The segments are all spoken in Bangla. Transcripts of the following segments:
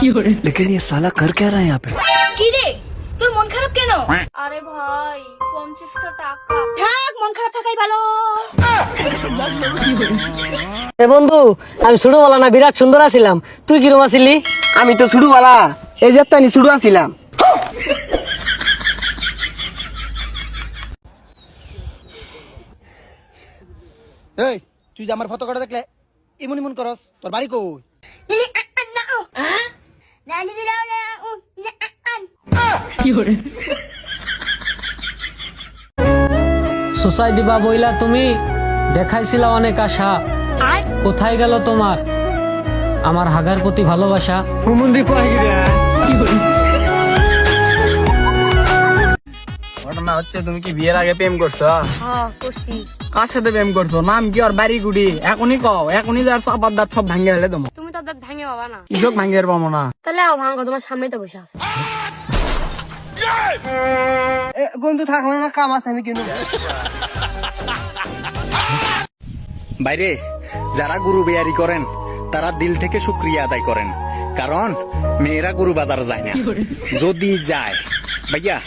लेकिन ये साला कर क्या रहा है यहाँ पे? কি রে তোর মন খারাপ কেন? আরে ভাই 50টা টাকা থাক, মন খারাপ থাকাই ভালো। এ বন্ধু, আমি ছোটবেলা না বিরাট সুন্দর আছিলাম, তুই কিরম আছিলি? আমি তো ছোটবেলা এই যে তাই ছোট আছিলাম। এই তুই যে আমার ফটো কাটা দেখলে ইমন ইমন করস, তোর বাড়ি কই? সোসাইটি বা বইলা তুমি দেখাইছিলা অনেক আশা, কোথায় গেল তোমার আমার হাগার প্রতি ভালোবাসা? ঘটনা হচ্ছে তুমি কি বিয়ের আগে প্রেম করছো? হ্যাঁ করছি। কার সাথে প্রেম করছো? নাম কি ওর? বাড়ি গুড়ি? এখনই কও, এখনই যার চাপার দাঁত সব ভাঙ্গে ফেলে দেবো। তুমি তো দাঁত ভাঙে বাবা না, কৃষক ভাঙ্গে পাবো না। তাহলে আও ভাঙো, তোমার সামনে তো বসে আছে। বন্ধু থাকো না, কাম আছে আমি কিনবো। বাইরে যারা গুরু বেয়ারি করেন তারা দিল থেকে শুক্রিয়া আদায় করেন, কারণ মেয়েরা গুরু বাজার যায় না। যদি যায় ভাইয়া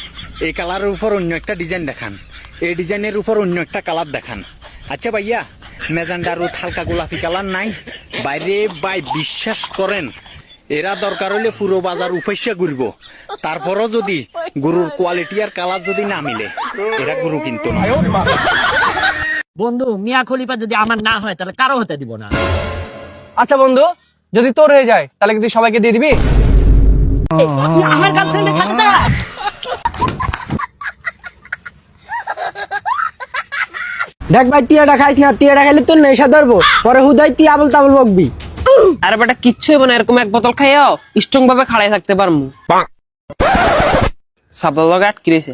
এই কালারের উপর অন্য একটা ডিজাইন দেখান, এই ডিজাইনের উপর অন্য একটা কালার দেখান। আচ্ছা ভাইয়া মেজান্ডারও হালকা গোলাপি কালার নাই? বাইরে ভাই বিশ্বাস করেন এরা দরকার হইলে পুরো বাজার উপাইসা ঘুরবো, তারপরও যদি গরুর কোয়ালিটি আর কালার যদি না মিলে এরা গরু কিন্তু না। বন্ধু, মিয়া খলিফা যদি আমার না হয় তাহলে কারো হতে দিব না। আচ্ছা বন্ধু, যদি তোর হয়ে যায় তাহলে কি তুই সবাইকে দিয়ে দিবি? আমার গার্লফ্রেন্ডের সাথে দাঁড়া। দেখ ভাই, টিয়াটা খাইছি না, টিয়াটা খাইলে তোর নেশা ধরবো, পরে হুদাই তুই আবল তাবল বকবি। আরে বেটা কিচ্ছু হবে না, এরকম এক বোতল খাইও স্ট্রং ভাবে খাড়াই থাকতে পারমু। সাবল লগে আটকে রয়েছে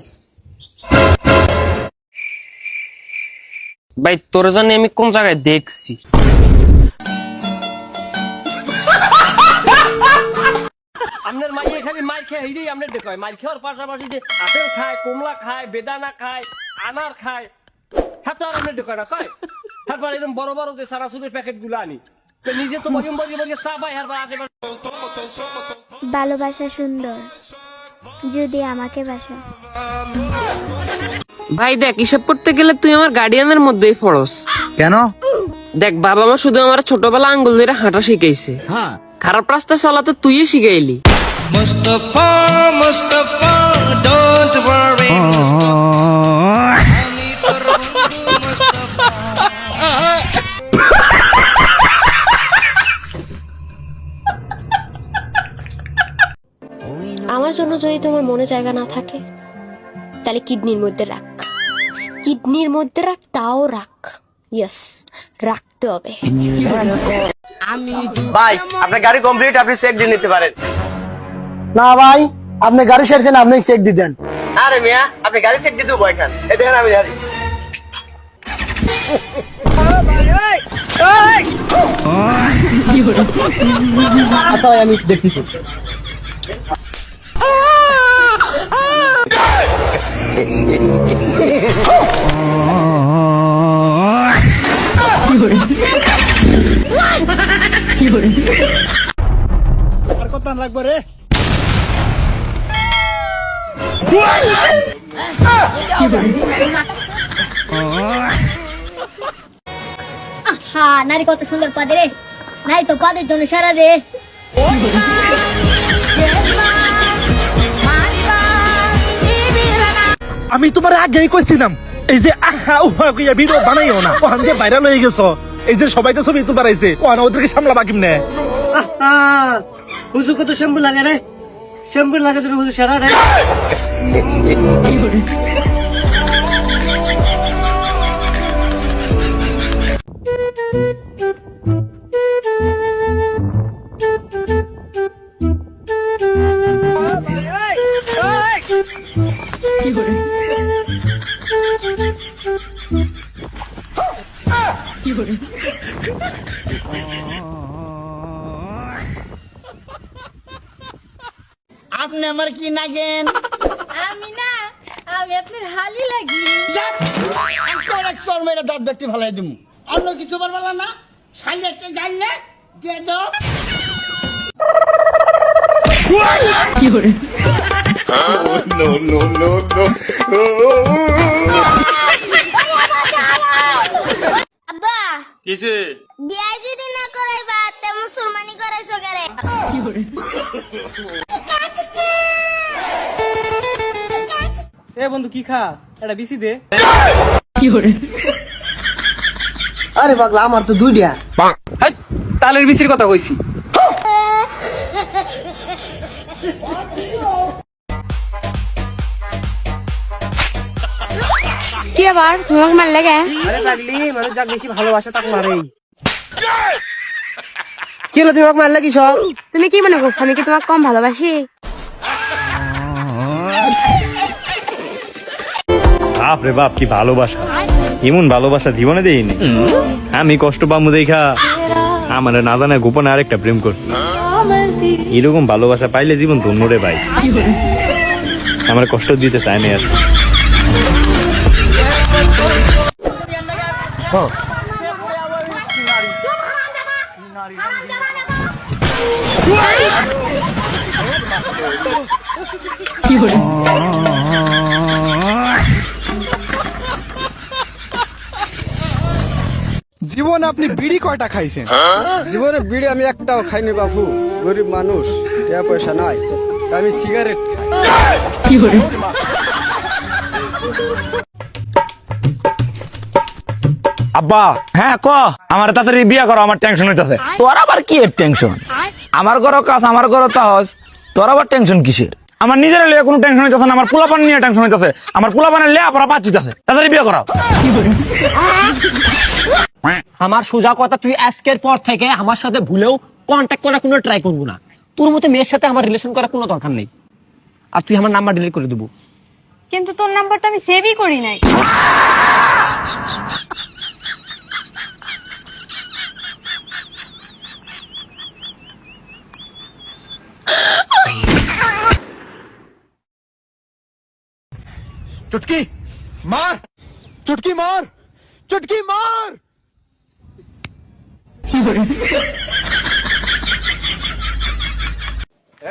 ভাই, তোর জন্য আমি কোন জায়গায় দেখছি। আপনার মাইয়ে খালি মার খেয়ে হিরেই আপনার দেখায়, মার খাওয়ার পাশাপাশি যে আপেল খায়, কমলা খায়, বেদানা খায়, আনার খায়, হাতে আর আপনার দেখায় না কয়। তারপর এরকম বড় বড় যে সারাসুরের প্যাকেট গুলো আনি, তো নিজে তো বরিম বরিয়ে বরিয়ে চা পাই, আর আশেপাশে ভালোবাসা সুন্দর, যদি আমাকে বাসো। ভাই দেখ, হিসাব করতে গেলে তুই আমার গার্ডিয়ানের মধ্যেই পড়স। কেন? দেখ, বাবা মা শুধু আমার ছোটবেলা আঙ্গুল ধরে হাঁটা শিখাইছে, খারাপ রাস্তায় চলা তো তুই শিখাইলি। Mustafa, Mustafa, don't worry, Mustafa. আমি তোর বন্ধু মুস্তাফা। আমার জন্য যদি তোমার মনে জায়গা না থাকে তাহলে কিডনির মধ্যে রাখ, কিডনির মধ্যে রাখ, তাও রাখ। ইয়েস, রাখতে হবে। ভাই আপনার গাড়ি কমপ্লিট, আপনি চেক দিয়ে নিতে পারেন। না ভাই, আপনি গাড়ি সেরছেন, আপনি চেক দিয়ে দেন। আরে মিয়া, আপনি গাড়ি চেক দিয়ে দেবো এখান, এই দেখেন আমি গাড়ি। আচ্ছা ভাই, আমি দেখতেছি। আর কত লাগবে রে? হ্যাঁ, নারী কত সুন্দর পাদে রে, নাই তো পাদের জন্য সারা রে। আমি তোমার আগেই কইছিলাম এই যে আহা উহা কইয়া ভিডিও বানাইও না, ওখান যে ভাইরাল হয়ে গেছো, এই যে সবাই তো ছবি তুলবার আইছে, ওদেরকে সামলাবা কেমনে? হুজুর কত শ্যাম্পু লাগে রে, শ্যাম্পু লাগে তোর হুজুর সারা রে। আপনি আমার কি নাগেন? আমি না, আমি আপনার হালি লাগি। অনেক চর মেরে দাঁত ব্যক্তি ভালাই দিমু, অন্য কিছু পারবা না। সাইলে একটা জানলে দিয়ে দাও। আব্বা কিসে বিয়া যদি না করাইবা তে মুসলমানি করাইছো কেরে? এ বন্ধু কি খাস এটা বিসি দে। আরে পাগলা আমার তো দুইটা। হাই, তালের বিসির কথা কইছি। কি আবার তোমাকে মার লাগে? আরে পাগলি মানুষ যাক বেশি ভালোবাসে তাকে মারেই। কি হলো তোমাকে মারলে কি সব? তুমি কি মনে করছো আমি কি তোমাকে কম ভালোবাসি? বাপরে বাপ কি ভালোবাসা, এমন ভালোবাসা জীবনে দেইনি। আমি কষ্ট পাবো দেখা আমার না জানা গোপনে আরেকটা প্রেম করছি। এরকম ভালোবাসা পাইলে জীবন ধন্য রে ভাই। আমার কষ্ট দিতে চাই না আর। জীবনে আপনি বিড়ি কয়টা খাইছেন? জীবনে বিড়ি আমি একটাও খাইনি বাবু, গরিব মানুষ, টাকা পয়সা নাই, তাই আমি সিগারেট খাই। আব্বা হ্যাঁ ক আমার তাড়াতাড়ি বিয়া করো, আমার টেনশন হইতাছে। তোর আবার কি এর টেনশন? আমার ঘর কাজ, আমার ঘর তাহস, তোর আবার টেনশন কিসের? আমার নিজের লিয়ে কোনো টেনশন হইতাছে না, আমার পোলাপান নিয়ে টেনশন হইতাছে। আমার পোলাপানের লেয়া পড়া পাচ্ছিতাছে, তাড়াতাড়ি বিয়া করাও। আমার সোজা কথা, তুই আজকের পর থেকে আমার সাথে ভুলেও কন্ট্যাক্ট করার কোনো ট্রাই করবো না। তোর মতো মেয়ের সাথে আমার রিলেশন করার কোনো দরকার নেই। আর তুই আমার নাম্বার ডিলিট করে দেবো। কিন্তু তোর নাম্বারটা আমি সেভই করি নাই। চুটকি মার, চুটকি মার, চুটকি মার।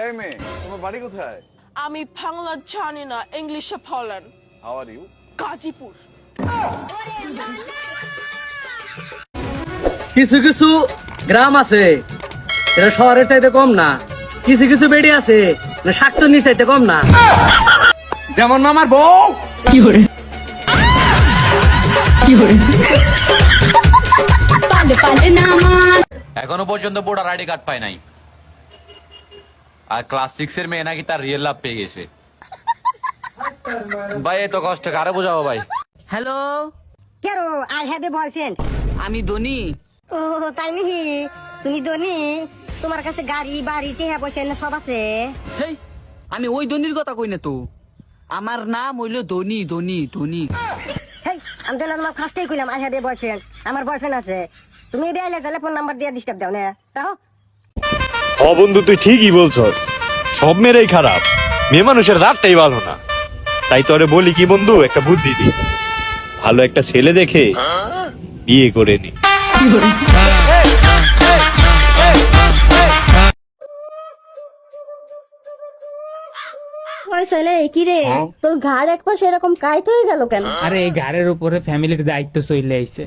এই মেয়ে, তোমার বাড়ি কোথায়? আমি বাংলা জানি না, ইংলিশে বলেন। How are you? গাজীপুর। কিছু কিছু গ্রাম আছে এটা শহরের চাইতে কম না, কিছু কিছু বেড়ি আছে না শাকচুন্নির চাইতে কম না। যেমন আমার বউ। এখনো পর্যন্ত ভোটার আইডি কার্ড পায় নাই, আর ক্লাস 6 এর মেয়ে নাকি তার রিয়েল লাভ পেয়ে গেছে। ভাই এত কষ্ট কারে বোঝাবো ভাই? হ্যালো, কেরো আই হ্যাভ এ বয়ফ্রেন্ড। আমি ধনী। ও তাই নাকি? তুমি ধনী? তোমার কাছে গাড়ি বাড়ি টেহা পয়সা না সব আছে? হেই, আমি ওই ধনির কথা কই না তো, আমার নাম হইলো ধনী ধনী ধনী। হেই, আমি তো তোমার ফার্স্টেই কইলাম আই হ্যাভ এ বয়ফ্রেন্ড, আমার বয়ফ্রেন্ড আছে। তুমি বেয়াইলে তাহলে ফোন নাম্বার দিয়ে ডিস্টার্ব দাও না, তাও? ও বন্ধু তুই ঠিকই বলছস, সব মেয়েরাই খারাপ, মেয়ে মানুষের রাতটাই ভালো না। তাই তোরে বলি কি বন্ধু, একটা বুদ্ধি দি, ভালো একটা ছেলে দেখে বিয়ে করে নি। ওই ছেলে কি রে, তোর ঘাড় এক পাশে এরকম কাইত হয়ে গেল কেন? আরে এই ঘরের উপরে ফ্যামিলির দায়িত্ব চলে আইছে।